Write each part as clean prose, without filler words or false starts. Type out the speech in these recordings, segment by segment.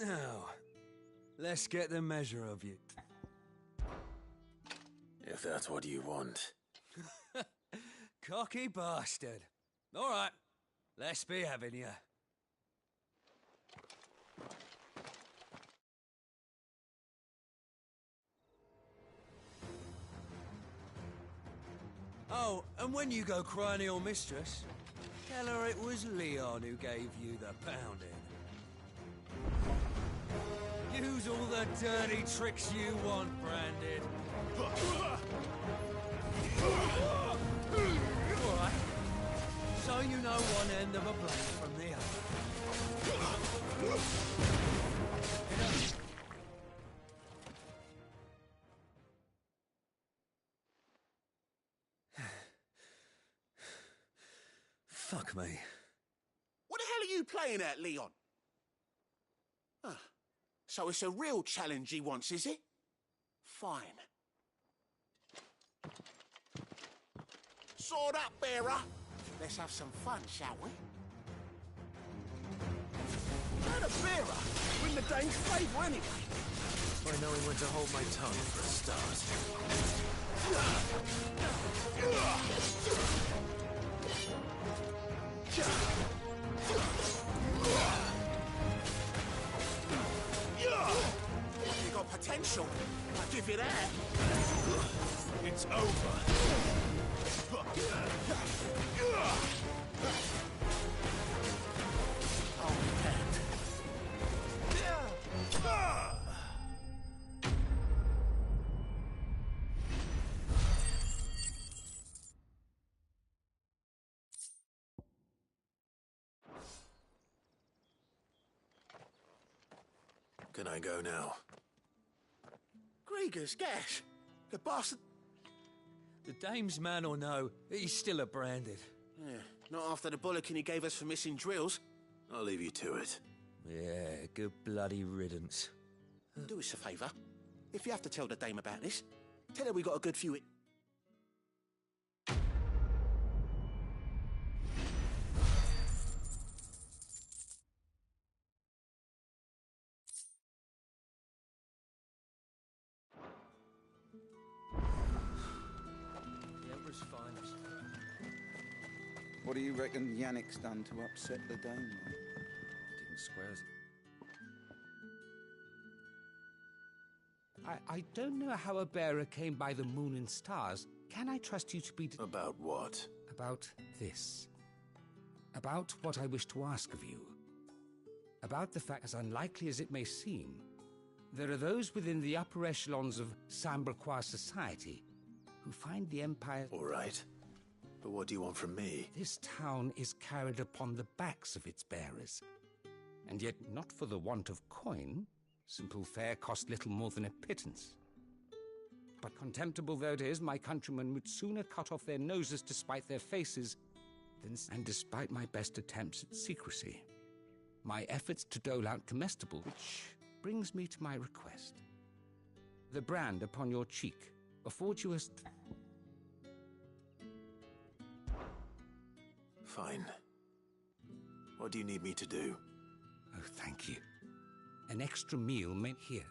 Now, let's get the measure of you. If that's what you want. Cocky bastard. All right, let's be having you. Oh, and when you go crying to your mistress, tell her it was Leon who gave you the pounding. Use all the dirty tricks you want, Branded. Alright. So you know one end of a blade from the other. Fuck me. What the hell are you playing at, Leon? So it's a real challenge he wants, is it? Fine. Sword up, bearer. Let's have some fun, shall we? You're the bearer. Win the dame's favour anyway. By knowing when to hold my tongue for a start. You got potential. I'll give you that. It's over. Oh, man. Can I go now? Grieger's gas. The bastard. The dame's man or no, he's still a Branded. Yeah, not after the bollocking he gave us for missing drills. I'll leave you to it. Yeah, good bloody riddance. Do us a favour. If you have to tell the dame about this, tell her we got a good few... The Emperor's finest. What do you reckon Yannick's done to upset the dame? Didn't square us. I don't know how a bearer came by the moon and stars. Can I trust you to be... About what? About this. About what I wish to ask of you. About the fact, as unlikely as it may seem, there are those within the upper echelons of Sambre society who find the Empire... All right. But what do you want from me? This town is carried upon the backs of its bearers. And yet not for the want of coin. Simple fare cost little more than a pittance. But contemptible though it is, my countrymen would sooner cut off their noses to spite their faces than... And despite my best attempts at secrecy, my efforts to dole out comestible, which brings me to my request. The brand upon your cheek affords you a... Fine. What do you need me to do? Oh, thank you. An extra meal meant here.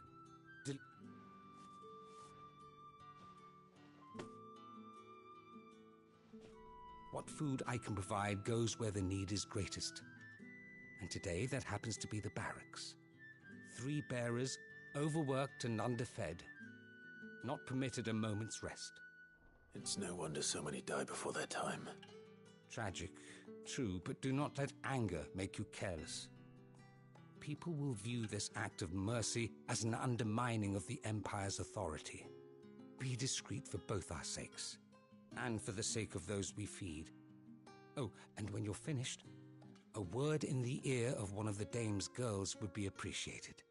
What food I can provide goes where the need is greatest. And today that happens to be the barracks. 3 bearers, overworked and underfed. Not permitted a moment's rest. It's no wonder so many die before their time. Tragic, true, but do not let anger make you careless. People will view this act of mercy as an undermining of the Empire's authority. Be discreet for both our sakes, and for the sake of those we feed. Oh, and when you're finished, a word in the ear of one of the dame's girls would be appreciated.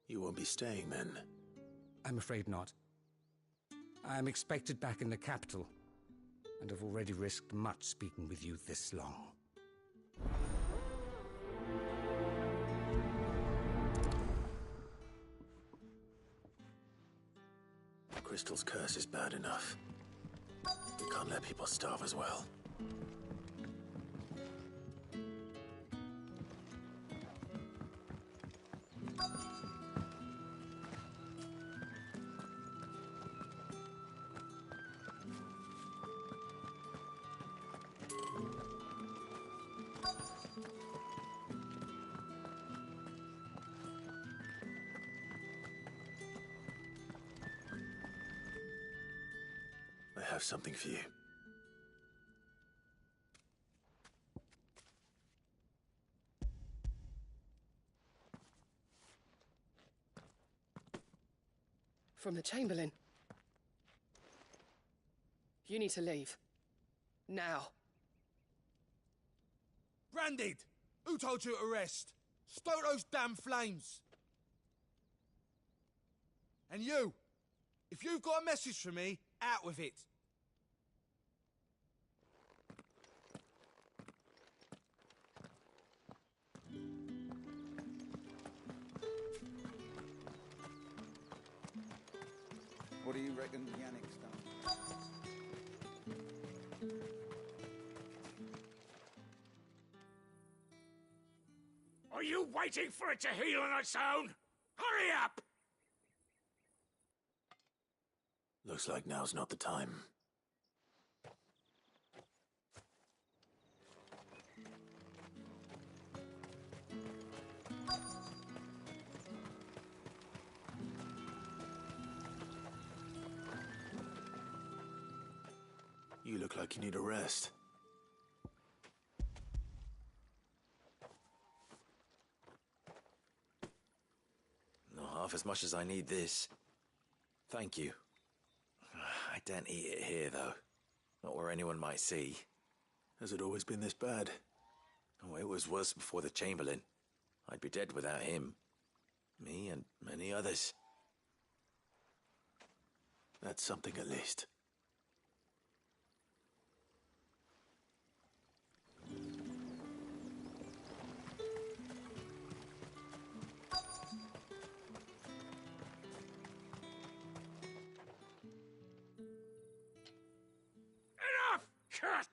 You won't be staying then? I'm afraid not. I am expected back in the capital, and have already risked much speaking with you this long. Crystal's curse is bad enough. We can't let people starve as well. I have something for you. From the Chamberlain. You need to leave. Now. Branded! Who told you to rest? Stoke those damn flames! And you! If you've got a message for me, out with it! What do you reckon Yannick's done? Are you waiting for it to heal on its own? Hurry up! Looks like now's not the time. You look like you need a rest. Not half as much as I need this. Thank you. I don't eat it here, though. Not where anyone might see. Has it always been this bad? Oh, it was worse before the Chamberlain. I'd be dead without him. Me and many others. That's something at least. Enough! Cut!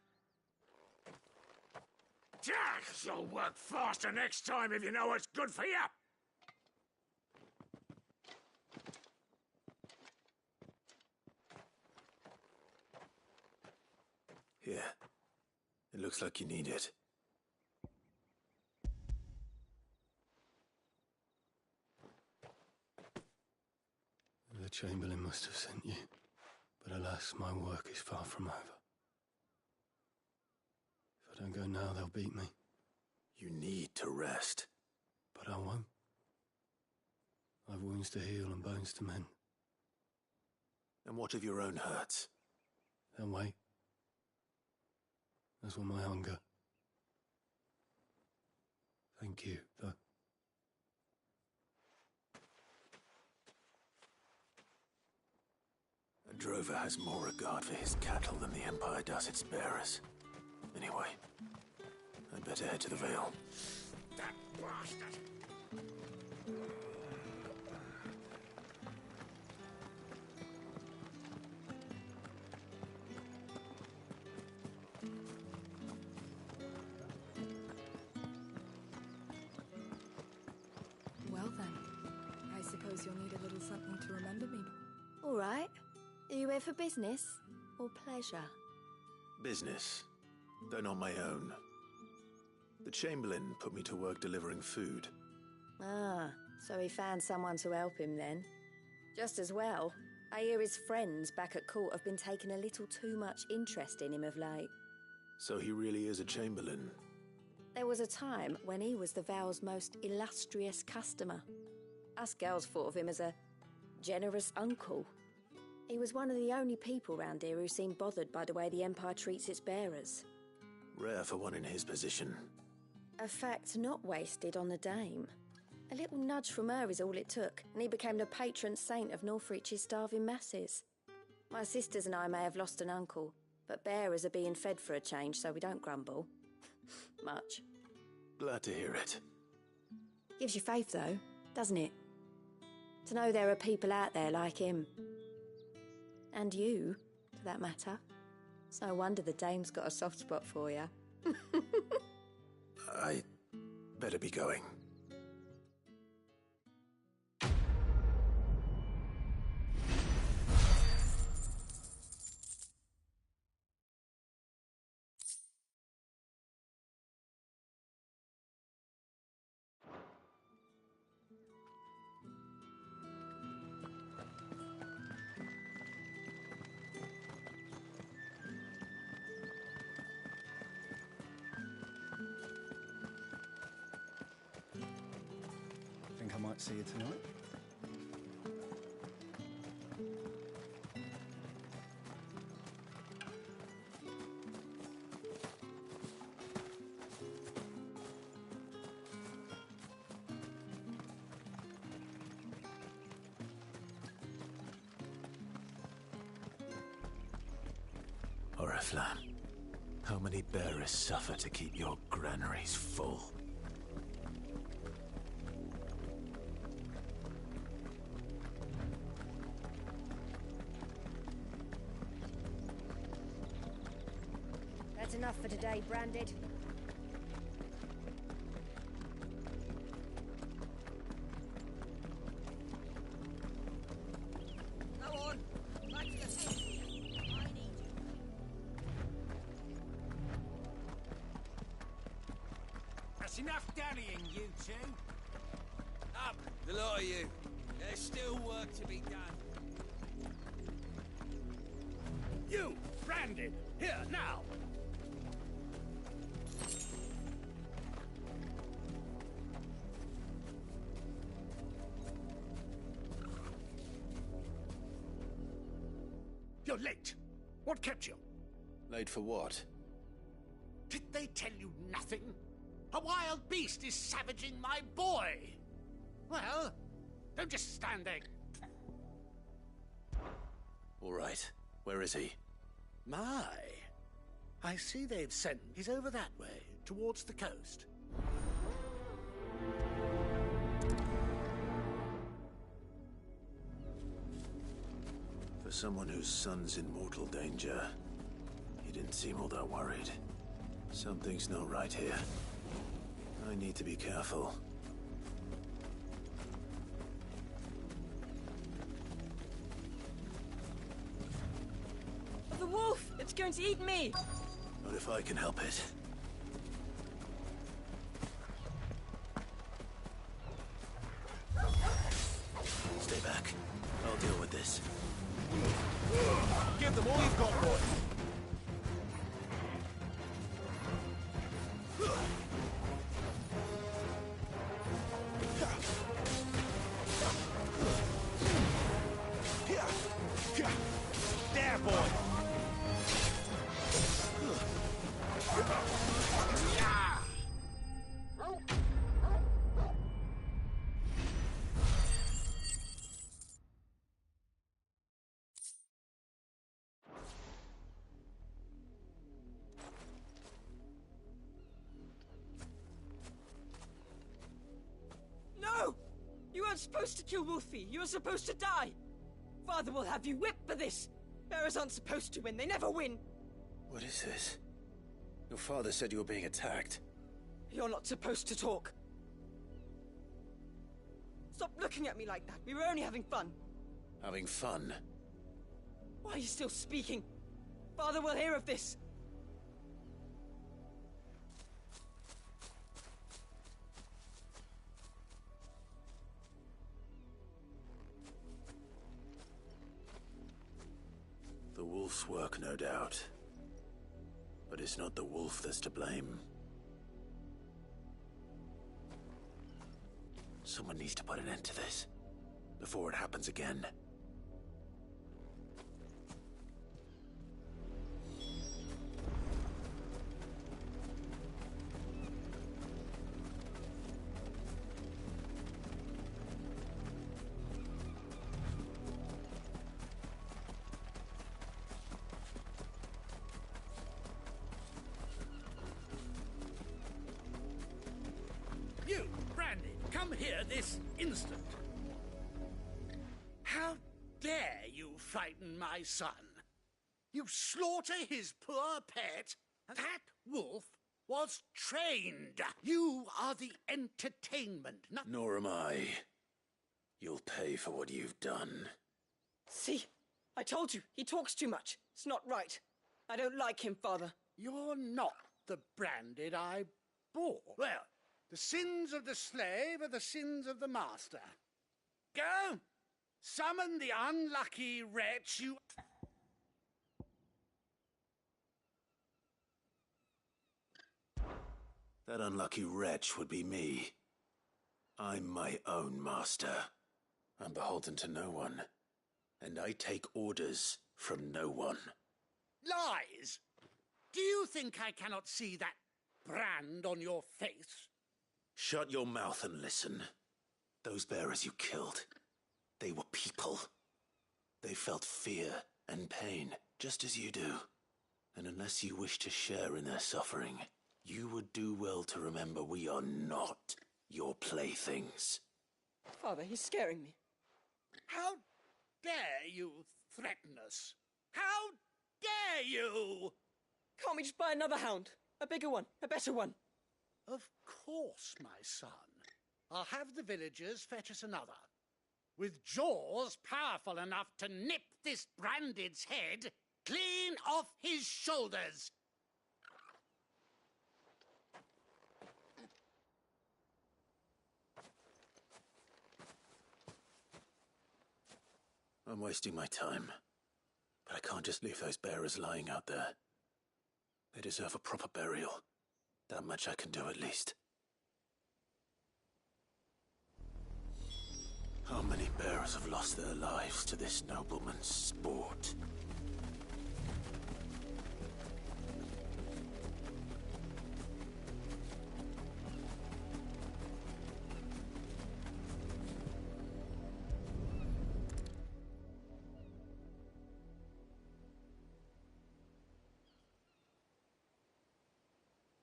You'll work faster next time if you know what's good for you! Here. It looks like you need it. The Chamberlain must have sent you, but alas, my work is far from over. If I don't go now, they'll beat me. You need to rest. But I won't. I've wounds to heal and bones to mend. And what of your own hurts? They'll wait. As will my hunger. Thank you, though. A drover has more regard for his cattle than the Empire does its bearers. Anyway, I'd better head to the Vale. That bastard! Well then, I suppose you'll need a little something to remember me. All right. Are you here for business or pleasure? Business, though not my own. The Chamberlain put me to work delivering food. Ah, so he found someone to help him then. Just as well. I hear his friends back at court have been taking a little too much interest in him of late. So he really is a Chamberlain. There was a time when he was the Vale's most illustrious customer. Us girls thought of him as a generous uncle. He was one of the only people round here who seemed bothered by the way the Empire treats its bearers. Rare for one in his position. A fact not wasted on the dame. A little nudge from her is all it took, and he became the patron saint of Northreach's starving masses. My sisters and I may have lost an uncle, but bearers are being fed for a change, so we don't grumble. Much. Glad to hear it. Gives you faith, though, doesn't it? To know there are people out there like him. And you, for that matter. It's no wonder the dame's got a soft spot for you. I better be going. Might see you tonight. Oriflamme, how many bearers suffer to keep your granaries full? That's enough for today, Branded. Go on, back to the fence. I need you. That's enough dallying, you two. Up, the lot of you. There's still work to be done. You, Branded, here, now. You're late. What kept you? Late for what? Did they tell you nothing? A wild beast is savaging my boy. Well, don't just stand there. All right. Where is he? My. I see they've sent. He's over that way, towards the coast. For someone whose son's in mortal danger, he didn't seem all that worried. Something's not right here. I need to be careful. The wolf! It's going to eat me! Not if I can help it. Stay back. I'll deal with this. Give them all you've got, boy. There, boy. No! You weren't supposed to kill Wolfie. You were supposed to die. Father will have you whipped for this. Bearers aren't supposed to win. They never win. What is this? Your father said you were being attacked. You're not supposed to talk. Stop looking at me like that. We were only having fun. Having fun? Why are you still speaking? Father will hear of this. The wolf's work, no doubt. But it's not the wolf that's to blame. Someone needs to put an end to this, before it happens again. You, Brandy, come here this instant. How dare you frighten my son? You slaughter his poor pet. That wolf was trained. You are the entertainment, not... Nor am I. You'll pay for what you've done. See? I told you. He talks too much. It's not right. I don't like him, Father. You're not the Branded I bore. Well, the sins of the slave are the sins of the master. Go! Summon the unlucky wretch you... That unlucky wretch would be me. I'm my own master. I'm beholden to no one. And I take orders from no one. Lies! Do you think I cannot see that brand on your face? Shut your mouth and listen. Those bearers you killed, they were people. They felt fear and pain, just as you do. And unless you wish to share in their suffering, you would do well to remember we are not your playthings. Father, he's scaring me. How dare you threaten us? How dare you? Can't we just buy another hound? A bigger one, a better one. Of course, my son. I'll have the villagers fetch us another. With jaws powerful enough to nip this Branded's head clean off his shoulders. I'm wasting my time. But I can't just leave those bearers lying out there. They deserve a proper burial. That much I can do at least. How many bearers have lost their lives to this nobleman's sport?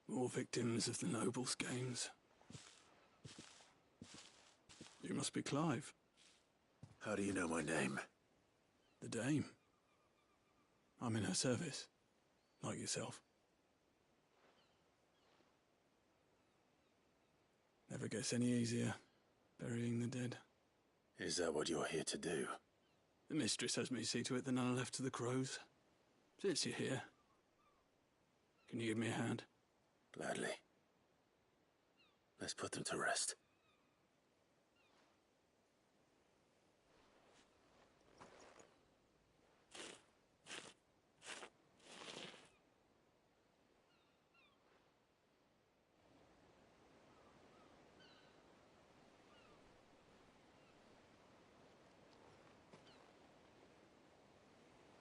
More victims of the nobles' games. You must be Clive. How do you know my name? The Dame. I'm in her service, like yourself. Never gets any easier, burying the dead. Is that what you're here to do? The mistress has me see to it that none are left to the crows. Since you're here, can you give me a hand? Gladly. Let's put them to rest.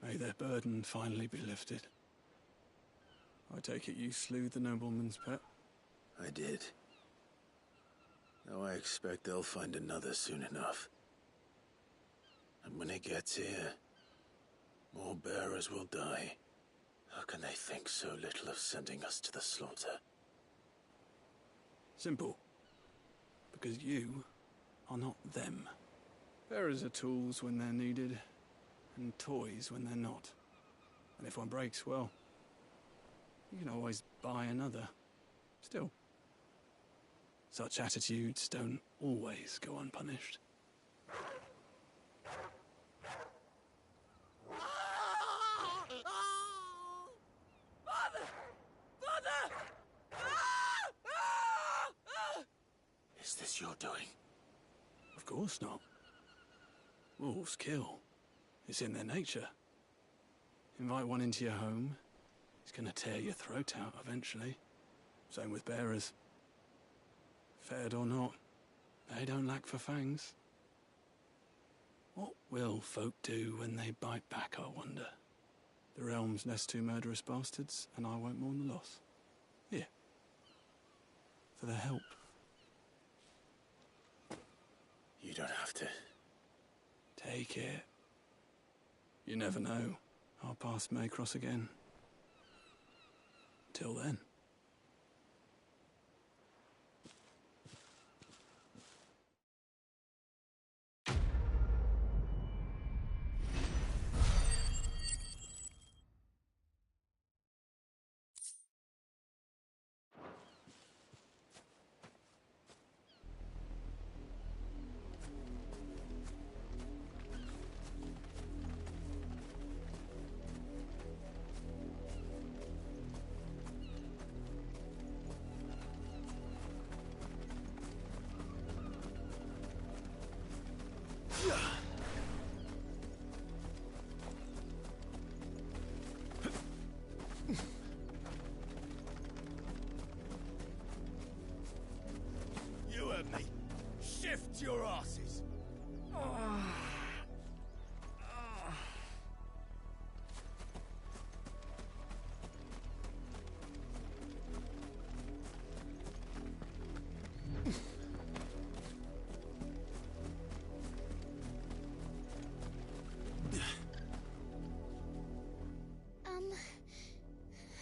May their burden finally be lifted. I take it you slew the nobleman's pet? I did. Now I expect they'll find another soon enough. And when it gets here, more bearers will die. How can they think so little of sending us to the slaughter? Simple. Because you are not them. Bearers are tools when they're needed, and toys when they're not. And if one breaks, well, you can always buy another. Still, such attitudes don't always go unpunished. Father! Father! Is this your doing? Of course not. Wolves kill. It's in their nature. Invite one into your home, he's gonna tear your throat out eventually. Same with bearers. Fed or not, they don't lack for fangs. What will folk do when they bite back, I wonder? The realm's nest two murderous bastards, and I won't mourn the loss. Here. For their help. You don't have to. Take it. You never know. Our paths may cross again. Till then. You heard me. your asses.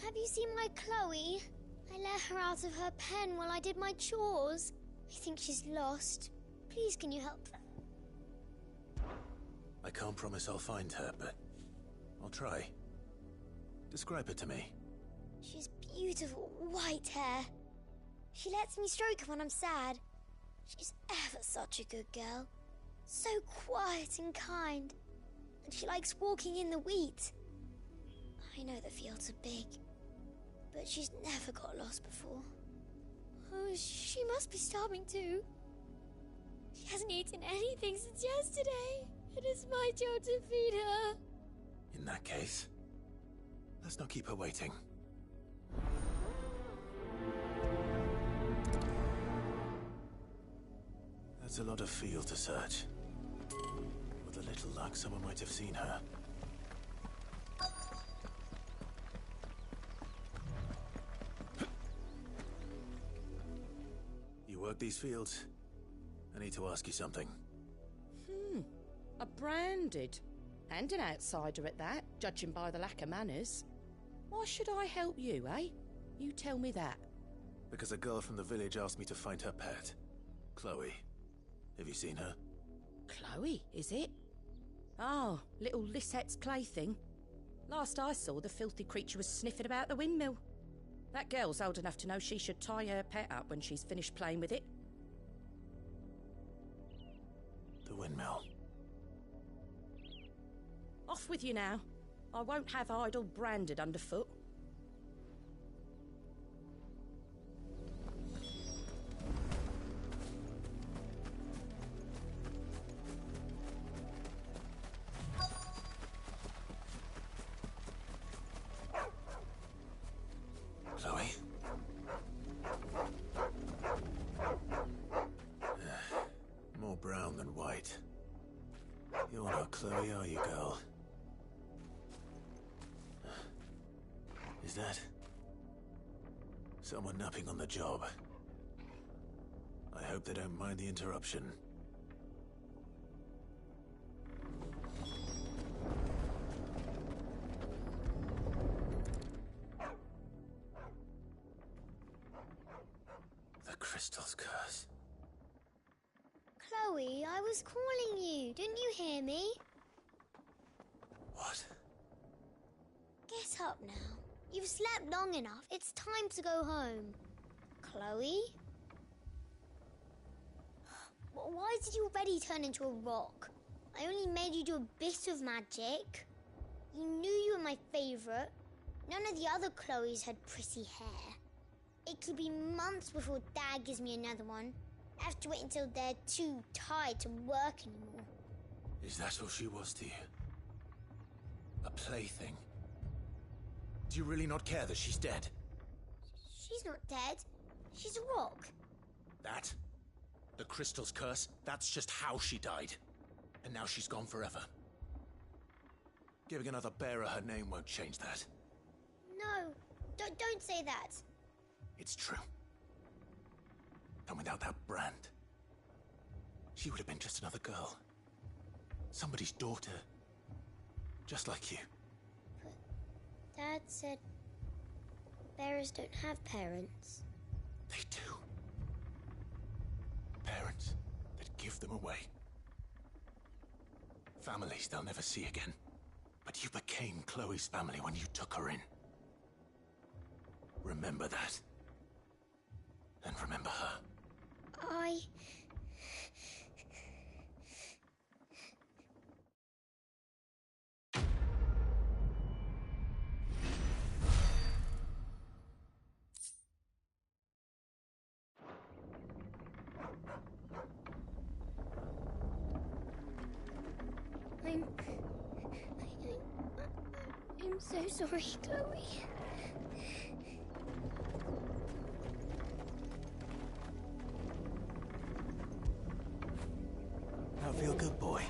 Have you seen my Chloe? I let her out of her pen while I did my chores. I think she's lost. Please, can you help? I can't promise I'll find her, but I'll try. Describe her to me. She's beautiful white hair. She lets me stroke her when I'm sad. She's ever such a good girl. So quiet and kind. And she likes walking in the wheat. I know the fields are big, but she's never got lost before. Oh, she must be starving too. She hasn't eaten anything since yesterday. It is my job to feed her. In that case, let's not keep her waiting. That's a lot of field to search. With a little luck, someone might have seen her. You work these fields? I need to ask you something. A branded. And an outsider at that, judging by the lack of manners. Why should I help you, eh? You tell me that. Because a girl from the village asked me to find her pet. Chloe. Have you seen her? Chloe, is it? Oh, little Lisette's plaything. Last I saw, the filthy creature was sniffing about the windmill. That girl's old enough to know she should tie her pet up when she's finished playing with it. The windmill. Off with you now. I won't have idle branded underfoot. Chloe? More brown than white. You're not Chloe, are you, girl? Is that someone napping on the job? I hope they don't mind the interruption. The crystal's curse. Chloe, I was calling you. Didn't you hear me? What? Get up now. You've slept long enough. It's time to go home. Chloe? Why did you already turn into a rock? I only made you do a bit of magic. You knew you were my favourite. None of the other Chloes had pretty hair. It could be months before Dad gives me another one. I have to wait until they're too tired to work anymore. Is that all she was to you? A plaything? Do you really not care that she's dead? She's not dead. She's a rock. That? The crystal's curse? That's just how she died. And now she's gone forever. Giving another bearer her name won't change that. No, don't say that. It's true. And without that brand, she would have been just another girl. Somebody's daughter. Just like you. But Dad said bearers don't have parents. They do. Parents that give them away. Families they'll never see again. But you became Chloe's family when you took her in. Remember that. And remember her. I'm so sorry, Chloe. feel good, boy?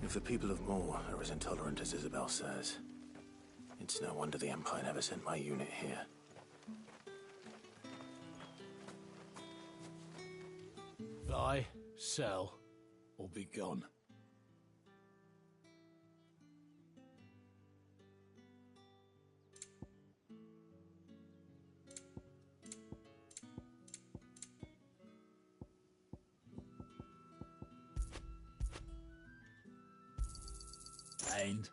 If the people of Moor are as intolerant as Isabel says, it's no wonder the Empire never sent my unit here. Buy, sell, or be gone. And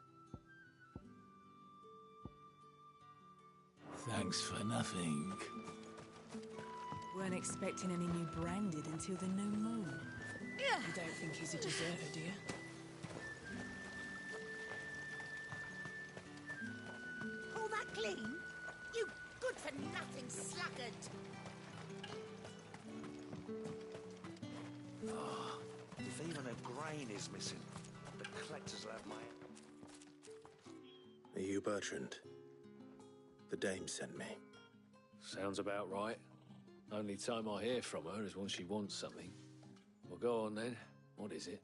thanks for nothing. Weren't expecting any new branded until the new moon. You don't think he's a deserter, do you? All that clean? You good-for-nothing sluggard! Oh, if even a grain is missing, the collectors will have my... Are you Bertrand? The dame sent me. Sounds about right. Only time I hear from her is when she wants something. Well, go on then. What is it?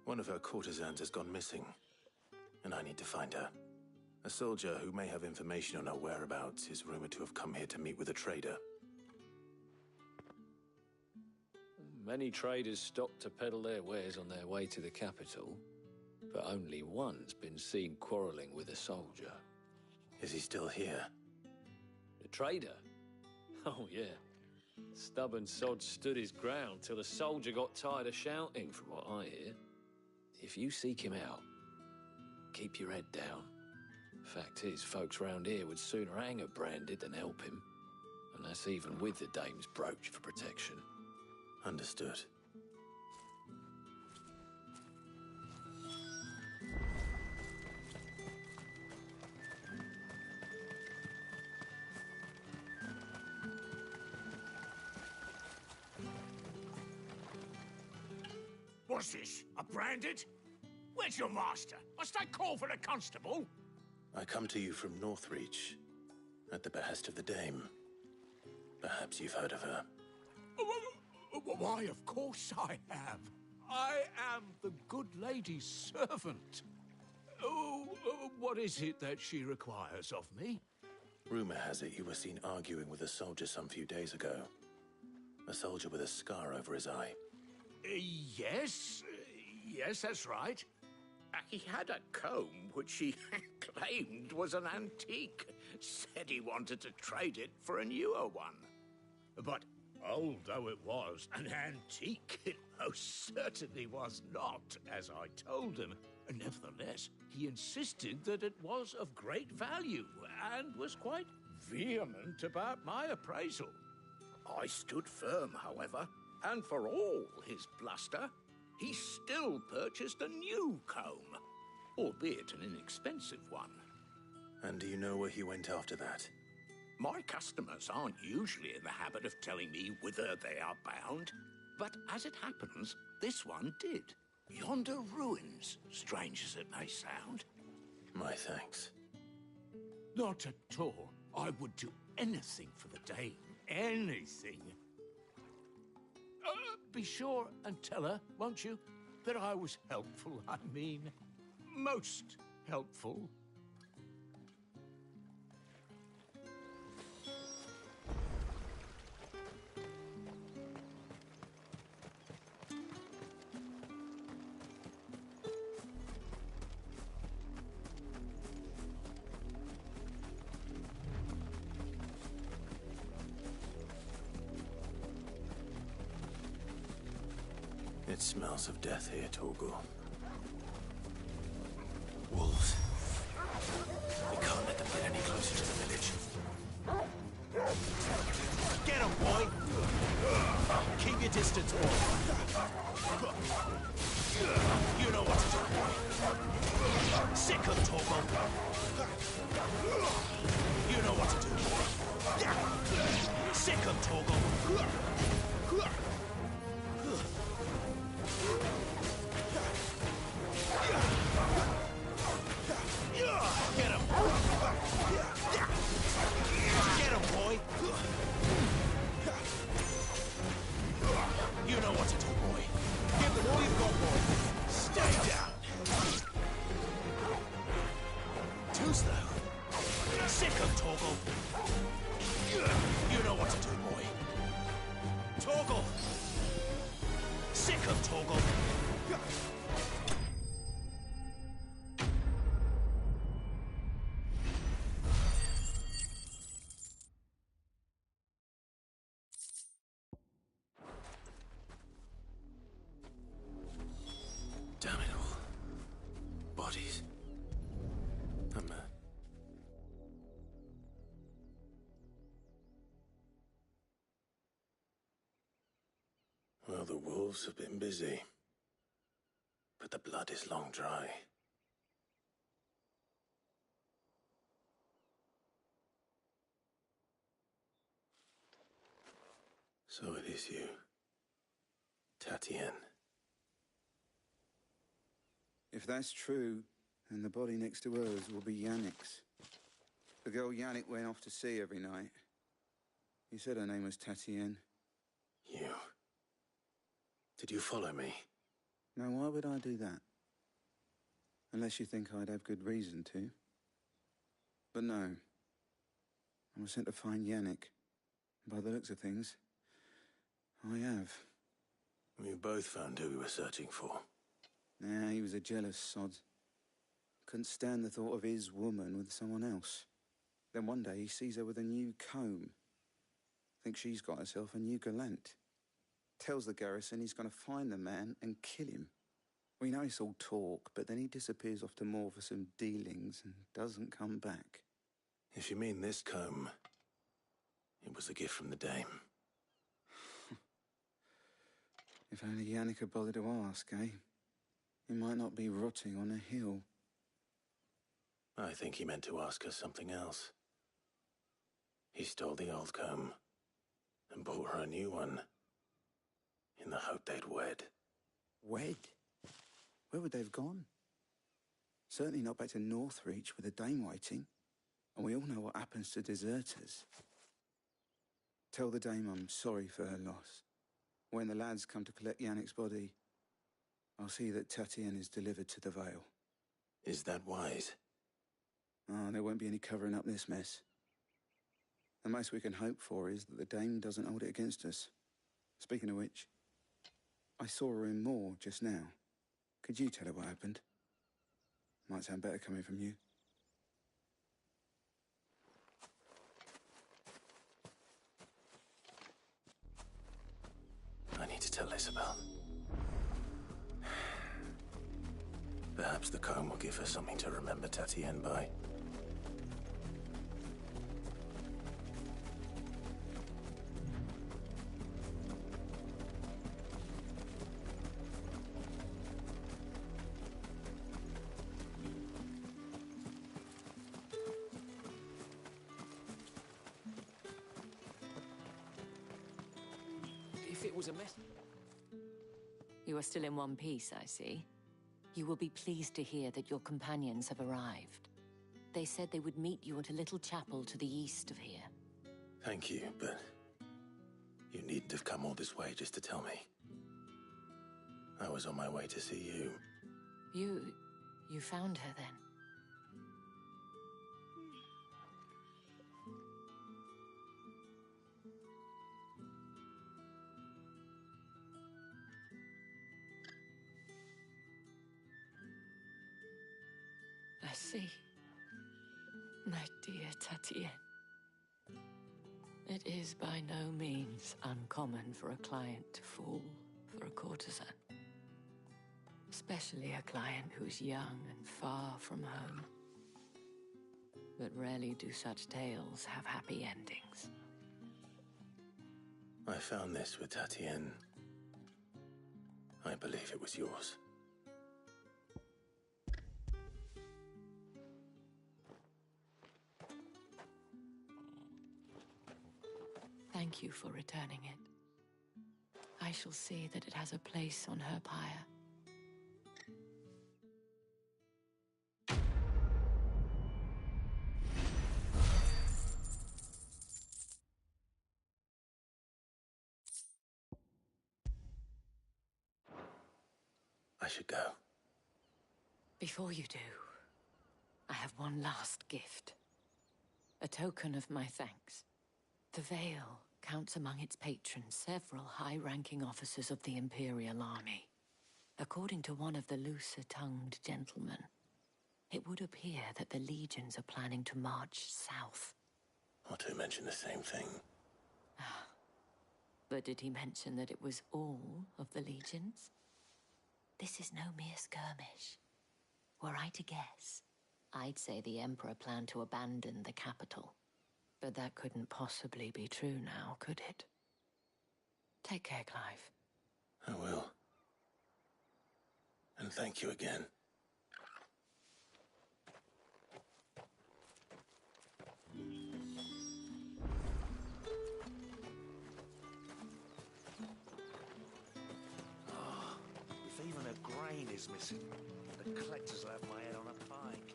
One of her courtesans has gone missing, and I need to find her. A soldier who may have information on her whereabouts is rumored to have come here to meet with a trader. Many traders stop to peddle their wares on their way to the capital, but only one's been seen quarrelling with a soldier. Is he still here? The trader? Oh, yeah. Stubborn sod stood his ground till the soldier got tired of shouting, from what I hear. If you seek him out, keep your head down. Fact is, folks round here would sooner hang a branded than help him. And that's even with the dame's brooch for protection. Understood. What's this? A branded? Where's your master? Must I call for a constable? I come to you from Northreach, at the behest of the dame. Perhaps you've heard of her. Why, of course I have. I am the good lady's servant. What is it that she requires of me? Rumor has it you were seen arguing with a soldier some few days ago. A soldier with a scar over his eye. Yes, that's right. He had a comb which he claimed was an antique. Said he wanted to trade it for a newer one. But old though it was, an antique it most certainly was not, as I told him. Nevertheless, he insisted that it was of great value and was quite vehement about my appraisal. I stood firm, however, and for all his bluster, he still purchased a new comb, albeit an inexpensive one. And do you know where he went after that? My customers aren't usually in the habit of telling me whither they are bound, but as it happens, this one did. Yonder ruins, strange as it may sound. My thanks. Not at all. I would do anything for the dame. Anything. Be sure and tell her, won't you, that I was helpful. I mean, most helpful. It smells of death here, Torgal. Wolves. We can't let them get any closer to the village. Get him, boy! Keep your distance. distance, boy. You know what to do, boy. Sick of Torgal. You know what to do, boy. Sick of Torgal. Get him! Get him, boy! You know what to do, boy. Give them all you've got, boy. Stay down. Too slow. Sick of Torgal. You know what to do, boy. Torgal! Sick of Torgal. Damn it all. Bodies. Well, the wolves have been busy. But the blood is long dry. So it is you, Tatienne. If that's true, then the body next to hers will be Yannick's. The girl Yannick went off to see every night. He said her name was Tatienne. You. Did you follow me? Now, why would I do that? Unless you think I'd have good reason to. But no. I was sent to find Yannick. By the looks of things, I have. We both found who we were searching for. Nah, he was a jealous sod. Couldn't stand the thought of his woman with someone else. Then one day he sees her with a new comb. Thinks she's got herself a new gallant. Tells the garrison he's going to find the man and kill him. We know it's all talk, but then he disappears off to Moor for some dealings and doesn't come back. If you mean this comb, it was a gift from the dame. If only Yannick had bothered to ask, eh? He might not be rotting on a hill. I think he meant to ask her something else. He stole the old comb and bought her a new one in the hope they'd wed. Wed? Where would they have gone? Certainly not back to Northreach with a dame waiting. And we all know what happens to deserters. Tell the dame I'm sorry for her loss. When the lads come to collect Yannick's body, I'll see that Tatienne is delivered to the Vale. Is that wise? Oh, there won't be any covering up this mess. The most we can hope for is that the dame doesn't hold it against us. Speaking of which, I saw her in Moor just now. Could you tell her what happened? Might sound better coming from you. I need to tell Isabel. Perhaps the comb will give her something to remember Tatienne by. If it was a mess... You are still in one piece, I see. You will be pleased to hear that your companions have arrived. They said they would meet you at a little chapel to the east of here. Thank you, but you needn't have come all this way just to tell me. I was on my way to see you. You found her then? I see. My dear Tatienne. It is by no means uncommon for a client to fall for a courtesan. Especially a client who's young and far from home. But rarely do such tales have happy endings. I found this with Tatienne I believe it was yours. Thank you for returning it. I shall see that it has a place on her pyre. I should go. Before you do, I have one last gift. A token of my thanks. The Vale counts among its patrons several high-ranking officers of the Imperial Army. According to one of the looser-tongued gentlemen, it would appear that the legions are planning to march south. Or to mention the same thing. But did he mention that it was all of the legions? This is no mere skirmish. Were I to guess, I'd say the Emperor planned to abandon the capital. But that couldn't possibly be true now, could it? Take care, Clive. I will. And thank you again. If even a grain is missing, the collectors will have my head on a pike.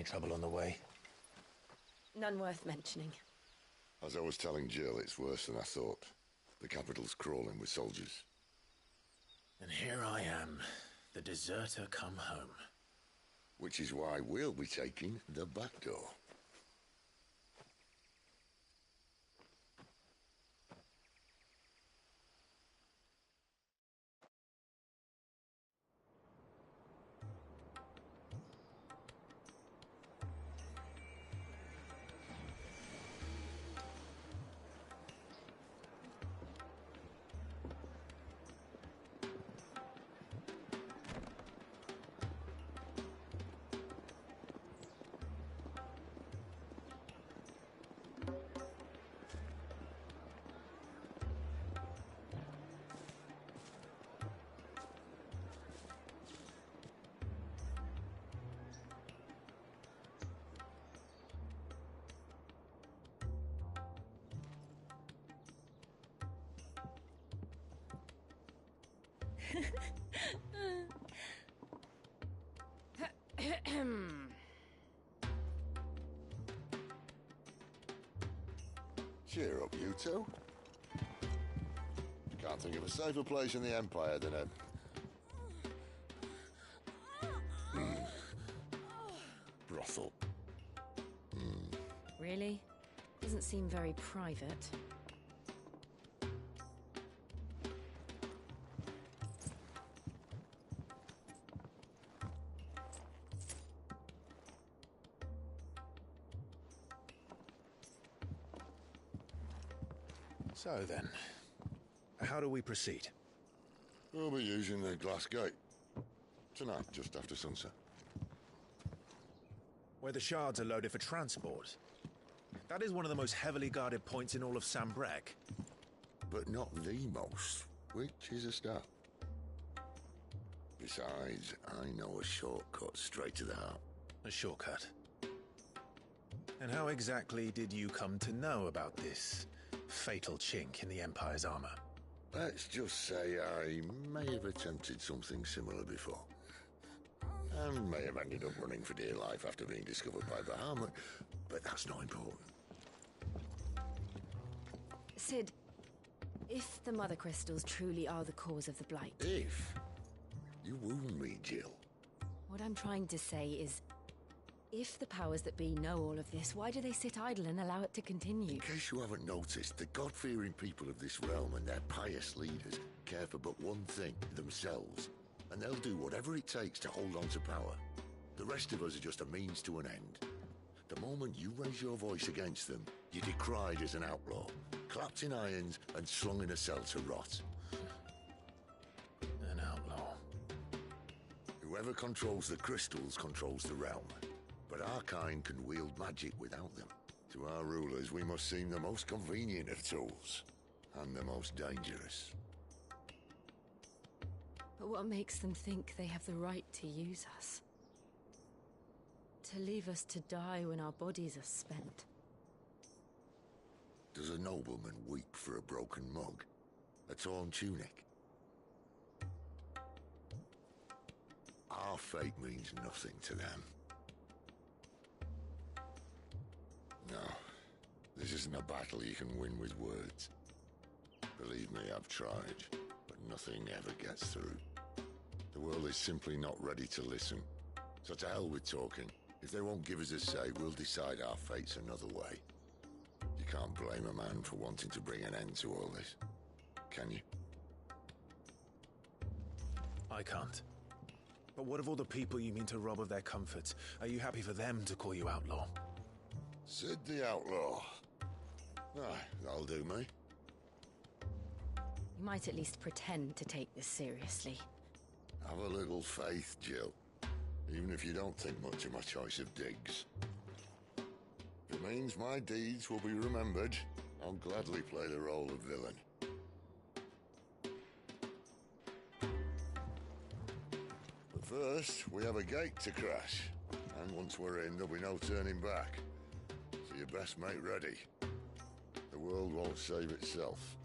Any trouble on the way? None worth mentioning. As I was telling Jill, it's worse than I thought. The capital's crawling with soldiers. And here I am, the deserter come home. Which is why we'll be taking the back door. Cheer up, you two. Can't think of a safer place in the Empire than a... brothel. Really? Doesn't seem very private. So then, how do we proceed? We'll be using the glass gate. Tonight, just after sunset. Where the shards are loaded for transport. That is one of the most heavily guarded points in all of Sambrek. But not the most, which is a start. Besides, I know a shortcut straight to the heart. A shortcut? And how exactly did you come to know about this fatal chink in the Empire's armor? Let's just say I may have attempted something similar before. And may have ended up running for dear life after being discovered by Bahamut, but that's not important. Sid, if the Mother Crystals truly are the cause of the Blight... If? You wound me, Jill. What I'm trying to say is, if the powers that be know all of this, why do they sit idle and allow it to continue? In case you haven't noticed, the God-fearing people of this realm and their pious leaders care for but one thing, themselves. And they'll do whatever it takes to hold on to power. The rest of us are just a means to an end. The moment you raise your voice against them, you're decried as an outlaw, clapped in irons and slung in a cell to rot. An outlaw. Whoever controls the crystals controls the realm. But our kind can wield magic without them. To our rulers, we must seem the most convenient of tools. And the most dangerous. But what makes them think they have the right to use us? To leave us to die when our bodies are spent? Does a nobleman weep for a broken mug? A torn tunic? Our fate means nothing to them. No, this isn't a battle you can win with words. Believe me, I've tried, but nothing ever gets through. The world is simply not ready to listen. So to hell with talking. If they won't give us a say, we'll decide our fates another way. You can't blame a man for wanting to bring an end to all this, can you? I can't. But what of all the people you mean to rob of their comforts? Are you happy for them to call you outlaw? Sid the Outlaw. Aye, that'll do me. You might at least pretend to take this seriously. Have a little faith, Jill. Even if you don't think much of my choice of digs. If it means my deeds will be remembered, I'll gladly play the role of villain. But first, we have a gate to crash. And once we're in, there'll be no turning back. So you best make ready. The world won't save itself.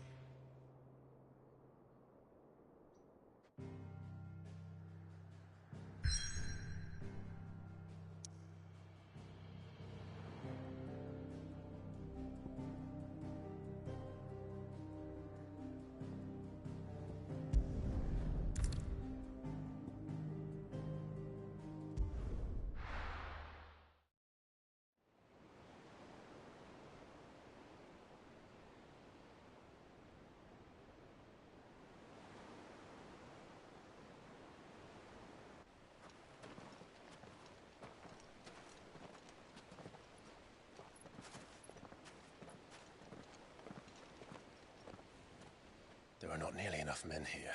are not nearly enough men here.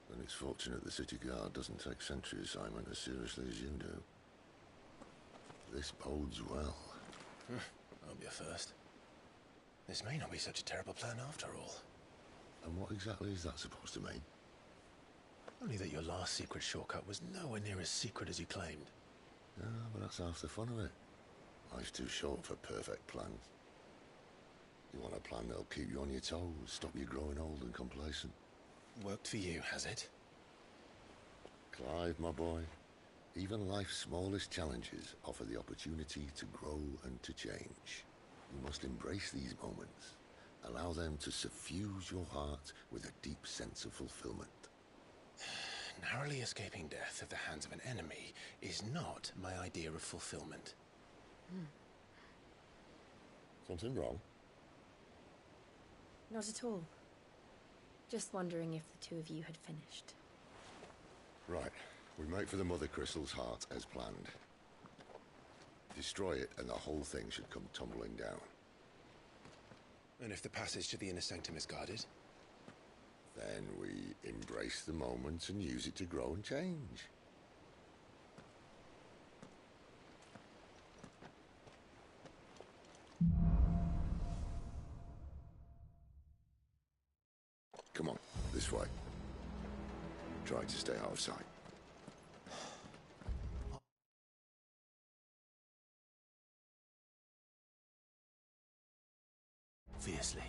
Then it's fortunate the city guard doesn't take sentry assignment as seriously as you do. This bodes well. That'll be a first. This may not be such a terrible plan after all. And what exactly is that supposed to mean? Only that your last secret shortcut was nowhere near as secret as you claimed. Yeah, but that's half the fun of it. Life's too short for perfect plans. You want a plan that'll keep you on your toes, stop you growing old and complacent. Worked for you, has it? Clive, my boy, even life's smallest challenges offer the opportunity to grow and to change. You must embrace these moments. Allow them to suffuse your heart with a deep sense of fulfillment. Narrowly escaping death at the hands of an enemy is not my idea of fulfillment. Something wrong? Not at all. Just wondering if the two of you had finished. Right. We make for the Mother Crystal's heart as planned. Destroy it and the whole thing should come tumbling down. And if the passage to the inner sanctum is guarded? Then we embrace the moment and use it to grow and change. Come on, this way. Try to stay out of sight. Fiercely.